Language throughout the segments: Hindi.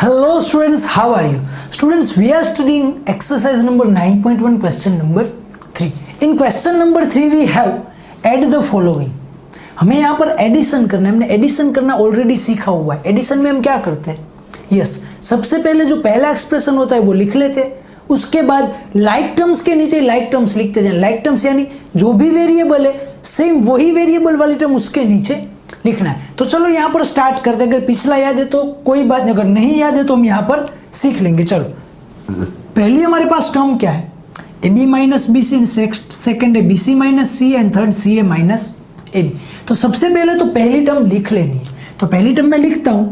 Hello students, how are you? Students, we are studying exercise number 9.1 question number 3. In question number 3 we have add the following. हमें यहाँ पर एडिशन करना है, हमने एडिशन करना ऑलरेडी सीखा हुआ है. एडिशन में हम क्या करते हैं? यस, सबसे पहले जो पहला एक्सप्रेशन होता है वो लिख लेते हैं. उसके बाद लाइक टर्म्स के नीचे लाइक टर्म्स लिखते जाए. लाइक टर्म्स यानी जो भी वेरिएबल है सेम वही वेरिएबल वाली टर्म उसके नीचे लिखना है. तो चलो यहाँ पर स्टार्ट करते हैं. अगर पिछला याद है तो कोई बात नहीं, अगर नहीं याद है तो हम यहाँ पर सीख लेंगे. चलो, पहली हमारे पास टर्म क्या है? A B minus B C, second है B C minus C and third C A minus A B. तो सबसे पहले तो पहली टर्म लिख लेनी है. तो पहली टर्म मैं लिखता हूं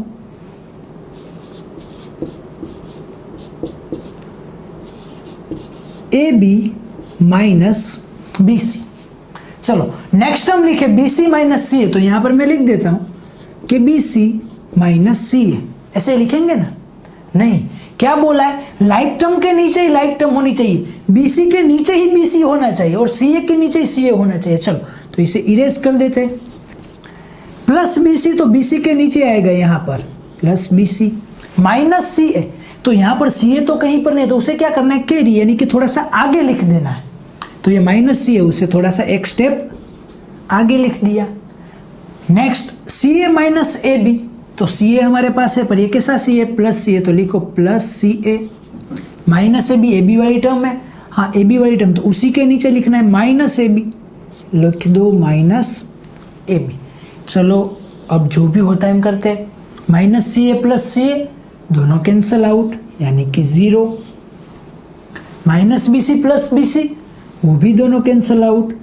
A B minus B C. चलो नेक्स्ट टर्म लिखे बी सी माइनस सी है, तो यहां पर मैं लिख देता हूं कि बी सी माइनस सी है. ऐसे लिखेंगे ना? नहीं, क्या बोला है? लाइक टर्म के नीचे ही लाइक टर्म होनी चाहिए, बीसी के नीचे ही बीसी होना चाहिए और सीए के नीचे ही सीए होना चाहिए. चलो तो इसे इरेज कर देते हैं. प्लस बीसी, तो बीसी के नीचे आएगा यहां पर प्लस बीसी. माइनस सी है, तो यहां पर सी ए तो कहीं पर नहीं, तो उसे क्या करना है? कैरी यानी कि थोड़ा सा आगे लिख देना है. तो ये माइनस सी है, उसे थोड़ा सा एक स्टेप आगे लिख दिया. Next C A minus A B, तो सी ए हमारे पास है पर ये कैसा सी ए? प्लस सी ए, तो लिखो plus C A minus A B वाली टर्म है. हाँ, ए बी वाली टर्म, तो उसी के नीचे लिखना है माइनस ए बी. लिख दो माइनस ए बी. चलो अब जो भी होता है हम करते हैं. माइनस सी ए प्लस सी ए दोनों कैंसिल आउट यानी कि 0. Minus B C plus B C वो भी दोनों कैंसिल आउट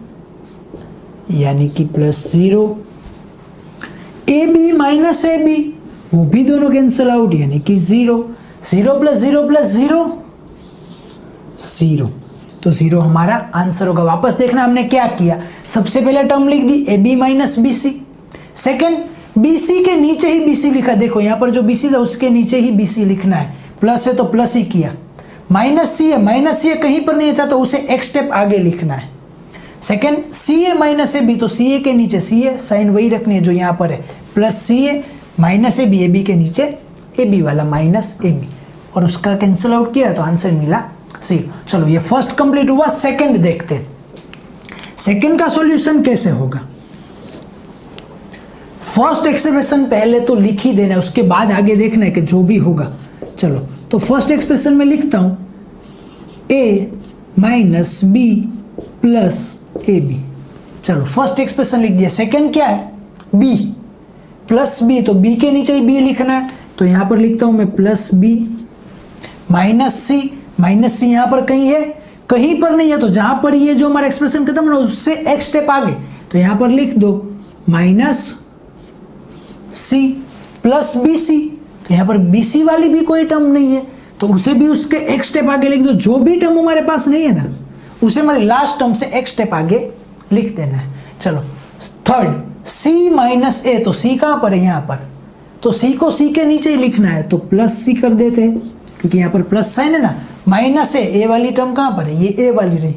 यानी कि plus 0. A B minus A B वो भी दोनों कैंसिल आउट यानी कि 0. 0 प्लस 0 प्लस 0 0. तो 0 हमारा आंसर होगा. वापस देखना हमने क्या किया. सबसे पहले टर्म लिख दी A B minus B C. Second B C के नीचे ही बी सी लिखा. देखो यहाँ पर जो बी सी था उसके नीचे ही बी सी लिखना है. प्लस है तो प्लस ही किया. माइनस सी है, माइनस सी ए कहीं पर नहीं था तो उसे एक स्टेप आगे लिखना है. Second C A minus A B, तो सी ए के नीचे सी ए, साइन वही रखनी है जो यहाँ पर है. Plus C A minus A B के नीचे ए बी वाला माइनस ए बी, और उसका कैंसिल आउट किया तो आंसर मिला 0. चलो ये फर्स्ट कंप्लीट हुआ. सेकेंड देखते हैं. सेकेंड का सॉल्यूशन कैसे होगा. फर्स्ट एक्सप्रेशन पहले तो लिख ही देना है, उसके बाद आगे देखना है कि जो भी होगा. चलो तो फर्स्ट एक्सप्रेशन में लिखता हूं A minus B plus A B. चलो फर्स्ट एक्सप्रेशन लिख दिया. सेकेंड क्या है? बी प्लस बी, तो बी के नीचे ही बी लिखना है. तो यहां पर लिखता हूं मैं प्लस बी माइनस सी. माइनस सी यहां पर कहीं है? कहीं पर नहीं है. तो जहां पर ये जो हमारा एक्सप्रेशन खत्म ना उससे एक स्टेप आगे, तो यहां पर लिख दो minus C plus B C. तो यहाँ पर बी सी वाली भी कोई टर्म नहीं है तो उसे भी उसके एक स्टेप आगे लिख दो. जो भी टर्म हमारे पास नहीं है ना उसे हमारी लास्ट टर्म से एक स्टेप आगे लिख देना है. चलो थर्ड सी माइनस ए, तो सी कहाँ पर है? यहाँ पर. तो सी को सी के नीचे ही लिखना है, तो प्लस सी कर देते हैं क्योंकि यहाँ पर प्लस साइन है ना. माइनस ए वाली टर्म कहाँ पर है? ये ए वाली रही,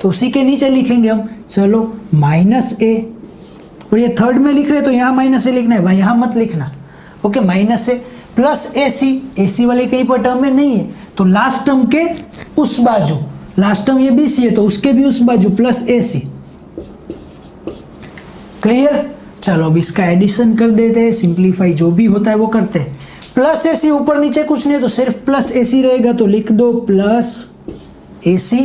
तो उसी के नीचे लिखेंगे हम. चलो माइनस ए, और ये थर्ड में लिख रहे तो यहाँ माइनस ए लिखना है, वहाँ यहाँ मत लिखना. Okay, minus A plus A सी वाली कहीं पर टर्म में नहीं है तो लास्ट टर्म के उस बाजू, लास्ट टर्म ये बी सी है तो उसके भी उस बाजू प्लस ए सी. क्लियर. चलो अब इसका एडिशन कर देते हैं. सिंप्लीफाई जो भी होता है वो करते हैं. प्लस ए सी, ऊपर नीचे कुछ नहीं है तो सिर्फ प्लस ए सी रहेगा, तो लिख दो plus A C.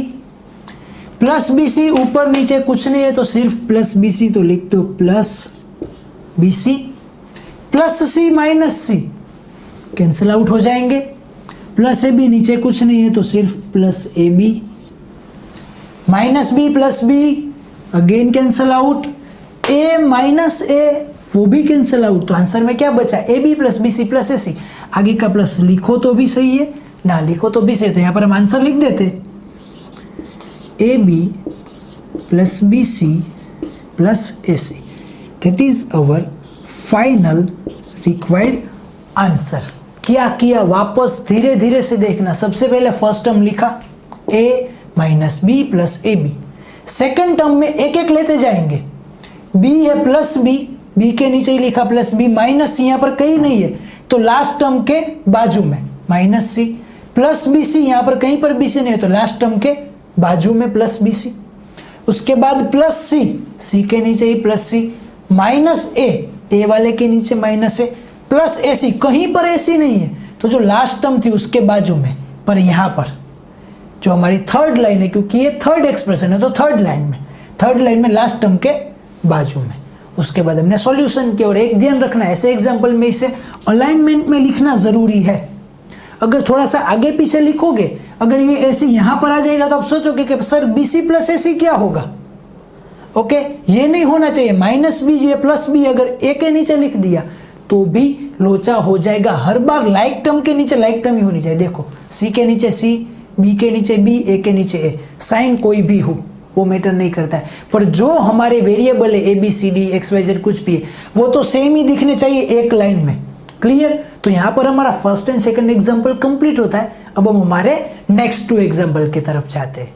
Plus B सी, ऊपर नीचे कुछ नहीं है तो सिर्फ प्लस बी सी, तो लिख दो प्लस बी सी. प्लस सी माइनस सी कैंसिल आउट हो जाएंगे. प्लस ए बी, नीचे कुछ नहीं है तो सिर्फ plus A B. Minus B plus B again cancel out. A minus A वो भी कैंसिल आउट. तो आंसर में क्या बचा? A B plus B C plus A C. आगे का प्लस लिखो तो भी सही है, ना लिखो तो भी सही है. तो यहाँ पर हम आंसर लिख देते A B plus B C plus A C. That is our final required answer. क्या किया? वापस धीरे धीरे से देखना. सबसे पहले फर्स्ट टर्म लिखा A minus B plus A B. Second term में एक एक लेते जाएंगे. बी है प्लस बी, बी के नीचे ही लिखा प्लस बी. माइनस यहाँ पर कहीं नहीं है तो लास्ट टर्म के बाजू में minus C plus B C, यहाँ पर कहीं पर बी सी नहीं है तो लास्ट टर्म के बाजू में प्लस बी सी, उसके बाद प्लस सी, सी के नीचे ही प्लस सी, माइनस ए वाले के नीचे माइनस ए, प्लस ए सी, कहीं पर ए सी नहीं है तो जो लास्ट टर्म थी उसके बाजू में, पर यहाँ पर जो हमारी थर्ड लाइन है, क्योंकि ये थर्ड एक्सप्रेशन है तो थर्ड लाइन में लास्ट टर्म के बाजू में। उसके बाद हमने सॉल्यूशन किया। और एक ध्यान रखना, ऐसे एग्जाम्पल में इसे अलाइनमेंट में लिखना जरूरी है। अगर थोड़ा सा आगे पीछे लिखोगे, अगर ये ऐसे यहाँ पर आ जाएगा तो आप सोचोगे कि sir B C plus A सी क्या होगा। ओके, ये नहीं होना चाहिए। माइनस बी या प्लस बी अगर ए के नीचे लिख दिया तो भी लोचा हो जाएगा। हर बार लाइक टर्म के नीचे लाइक टर्म ही होनी चाहिए। देखो, सी के नीचे सी, बी के नीचे बी, ए के नीचे ए, साइन कोई भी हो वो मैटर नहीं करता है, पर जो हमारे वेरिएबल है A B C D X Y Z कुछ भी है वो तो सेम ही दिखने चाहिए एक लाइन में। क्लियर? तो यहाँ पर हमारा first and second example complete होता है। अब हम हमारे नेक्स्ट 2 एग्जाम्पल की तरफ जाते हैं।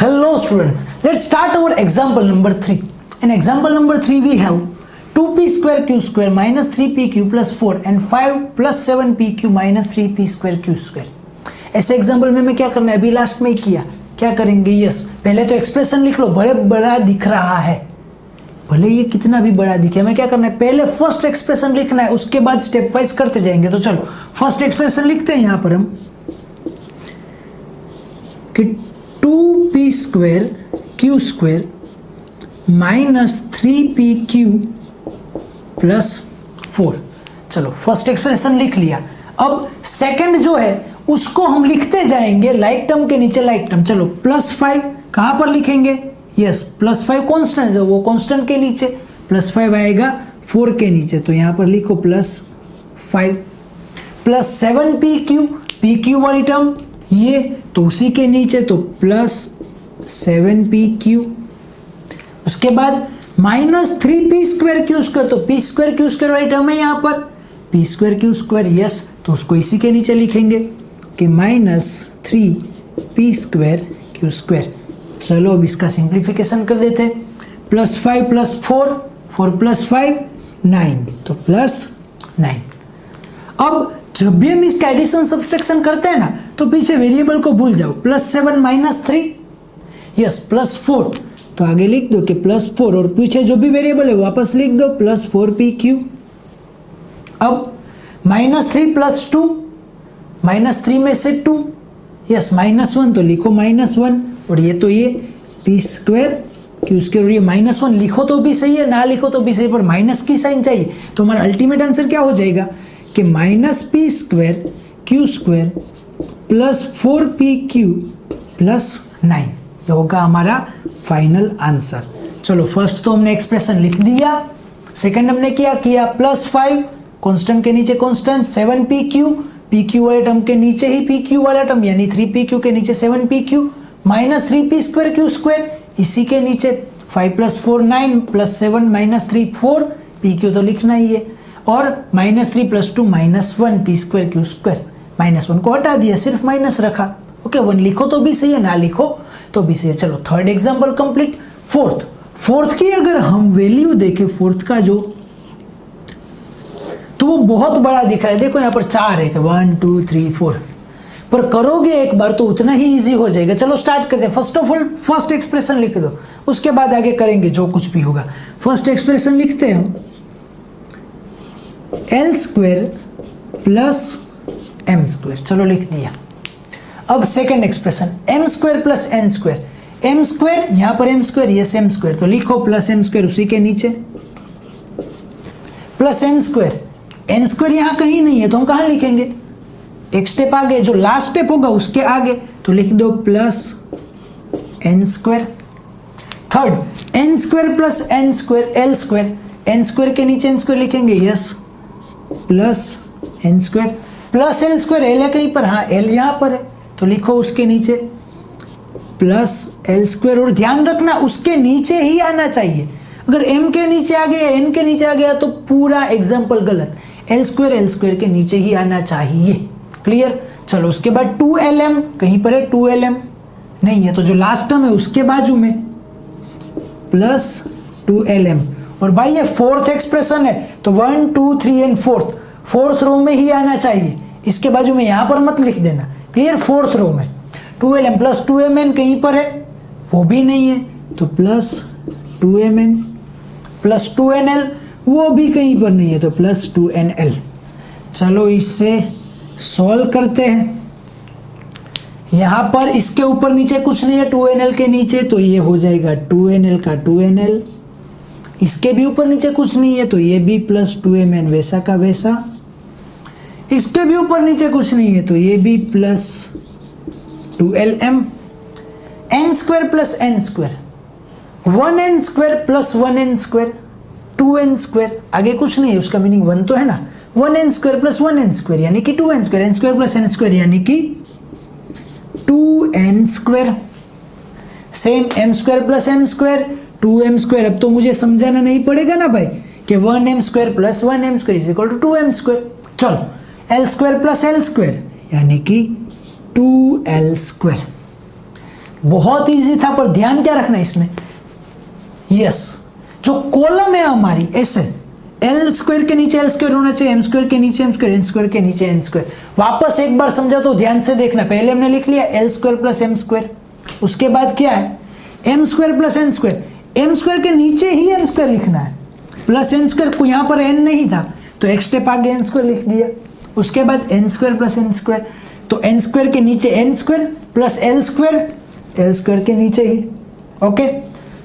Hello students, let's start our example number 3। In example number 3 we have 2p square q square minus 3pq plus 4 and 5 plus 7pq minus 3p square q square। ऐसे एग्जाम्पल में मैं क्या करना है, अभी लास्ट में ही किया। क्या करेंगे, यस पहले तो एक्सप्रेशन लिख लो, बड़े बड़ा दिख रहा है, भले ये कितना भी बड़ा दिखे। मैं क्या करना है, पहले फर्स्ट एक्सप्रेशन लिखना है, उसके बाद स्टेप वाइज करते जाएंगे। तो चलो फर्स्ट एक्सप्रेशन लिखते हैं यहाँ पर हम कि 2p square q square minus 3pq plus 4। चलो फर्स्ट एक्सप्रेशन लिख लिया। अब सेकंड जो है उसको हम लिखते जाएंगे लाइक टर्म के नीचे लाइक टर्म। चलो +5 कहाँ पर लिखेंगे, यस +5 कांस्टेंट है, वो कांस्टेंट के नीचे +5 आएगा 4 के नीचे, तो यहाँ पर लिखो +5 प्लस 7pq, pq वाली टर्म ये तो उसी के नीचे तो +7pq। उसके बाद minus 3p square Q square, तो p स्क्वायर क्यू स्क्वायर वाली टर्म है यहाँ पर p square Q square, yes तो उसको इसी के नीचे लिखेंगे कि -3p स्क्वायर क्यू स्क्वायर। चलो अब इसका सिंप्लीफिकेशन कर देते हैं। +5 + 4, 4 + 5 9, तो +9। अब जब भी हम इसका एडिशन सब्सट्रैक्शन करते हैं ना तो पीछे वेरिएबल को भूल जाओ। +7 - 3, यस +4, तो आगे लिख दो कि +4 और पीछे जो भी वेरिएबल है वापस लिख दो +4pq। अब -3 + 2, -3 में से 2, यस -1, तो लिखो -1, और ये तो ये p स्क्वायर क्यू स्क्वायर, और ये -1 लिखो तो भी सही है, ना लिखो तो भी सही, पर माइनस की साइन चाहिए। तो हमारा अल्टीमेट आंसर क्या हो जाएगा कि -p square Q square plus 4pq plus 9, ये होगा हमारा फाइनल आंसर। चलो फर्स्ट तो हमने एक्सप्रेशन लिख दिया, सेकंड हमने क्या किया, +5 कांस्टेंट के नीचे कांस्टेंट, 7pq, pq वाले टर्म के नीचे ही pq वाला टर्म यानी 3pq के नीचे 7pq, -3p square Q square इसी के नीचे 5 + 4 9 + 7 -3 4, pq तो लिखना ही है, और -3 + 2 -1 p स्क्वायर क्यू स्क्वायर, -1 को हटा दिया, सिर्फ माइनस रखा। ओके, 1 लिखो तो भी सही है, ना लिखो तो भी सही है। चलो थर्ड एग्जाम्पल कंप्लीट। फोर्थ की अगर हम वैल्यू देखें, फोर्थ का जो, तो वो बहुत बड़ा दिख रहा है। देखो यहाँ पर 4 है, 1 2 3 4, पर करोगे एक बार तो उतना ही इजी हो जाएगा। चलो स्टार्ट करते हैं। First of all first expression लिख दो, उसके बाद आगे करेंगे जो कुछ भी होगा। फर्स्ट एक्सप्रेशन लिखते हैं हम l² + m², चलो लिख दिया। अब second expression m² + n², m², यहाँ पर m², यस m², तो लिखो +m² उसी के नीचे, प्लस n², n² यहाँ कहीं नहीं है तो हम कहाँ लिखेंगे, एक स्टेप आगे, जो लास्ट स्टेप होगा उसके आगे, तो लिख दो +n²। Third n² + n² l², n² के नीचे n² लिखेंगे, yes +n², plus l², l है कहीं पर, हाँ l यहाँ पर है तो लिखो उसके नीचे +l², और ध्यान रखना उसके नीचे ही आना चाहिए। अगर m के नीचे आ गया, n के नीचे आ गया तो पूरा एग्जाम्पल गलत। l² के नीचे ही आना चाहिए। क्लियर? चलो उसके बाद 2lm, कहीं पर है 2lm नहीं है तो जो लास्ट टर्म है उसके बाजू में +2lm, और भाई ये फोर्थ एक्सप्रेशन है तो 1 2 3 एंड फोर्थ रो में ही आना चाहिए। इसके बाजू में यहाँ पर मत लिख देना, क्लियर। फोर्थ रो में 2lm प्लस 2mn कहीं पर है, वो भी नहीं है, तो प्लस 2mn प्लस 2nl वो भी कहीं पर नहीं है, तो प्लस 2nl। चलो इससे सॉल्व करते हैं। यहाँ पर इसके ऊपर नीचे कुछ नहीं है 2nl के नीचे, तो ये हो जाएगा 2nl का 2nl। इसके भी ऊपर नीचे कुछ नहीं है, तो ये भी प्लस 2mn वैसा का वैसा। इसके भी ऊपर नीचे कुछ नहीं है, तो ये भी plus 2lm। n square plus n square, 1n square plus 1n square, 2n square, आगे कुछ नहीं है, उसका मीनिंग 1 तो है ना। 1n square plus 1n square यानी कि 2n square, n square plus n square यानी कि 2n square. Same m square plus m square, 2m square. अब तो मुझे समझाना नहीं पड़ेगा ना भाई कि 1m square plus 1m square is equal to 2m square. चलो l square plus l square यानी कि 2l स्क्वायर। बहुत इजी था, पर ध्यान क्या रखना इसमें, यस जो कॉलम है हमारी ऐसे एल स्क्वायर के नीचे एल स्क्वायर होना चाहिए, एम स्क्वायर के नीचे एम स्क्वायर, एन स्क्वायर के नीचे एन स्क्वायर। वापस एक बार समझा तो ध्यान से देखना, पहले हमने लिख लिया L square plus M square, उसके बाद क्या है M square plus N square, M square के नीचे ही एम स्क्वायर लिखना है, प्लस एन स्क्वायर, यहाँ पर एन नहीं था तो एक स्टेप आगे एन स्क्वायर लिख दिया। उसके बाद N square plus N square, तो एन स्क्वायर के नीचे N square plus L square, L square के नीचे ही, ओके।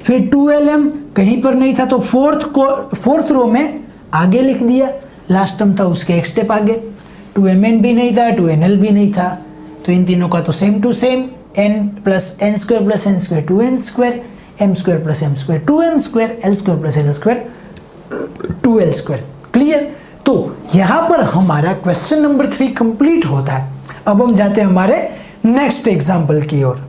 फिर 2lm कहीं पर नहीं था तो फोर्थ रो में आगे लिख दिया, लास्ट टर्म था उसके एक स्टेप आगे। 2mn भी नहीं था, 2nl भी नहीं था, तो इन तीनों का तो same to same, n plus N square plus N square 2n square, m square plus m square 2m square, l square plus l square 2l square. Clear. तो यहाँ पर हमारा क्वेश्चन नंबर 3 कंप्लीट होता है। अब हम जाते हैं हमारे नेक्स्ट एग्जाम्पल की ओर।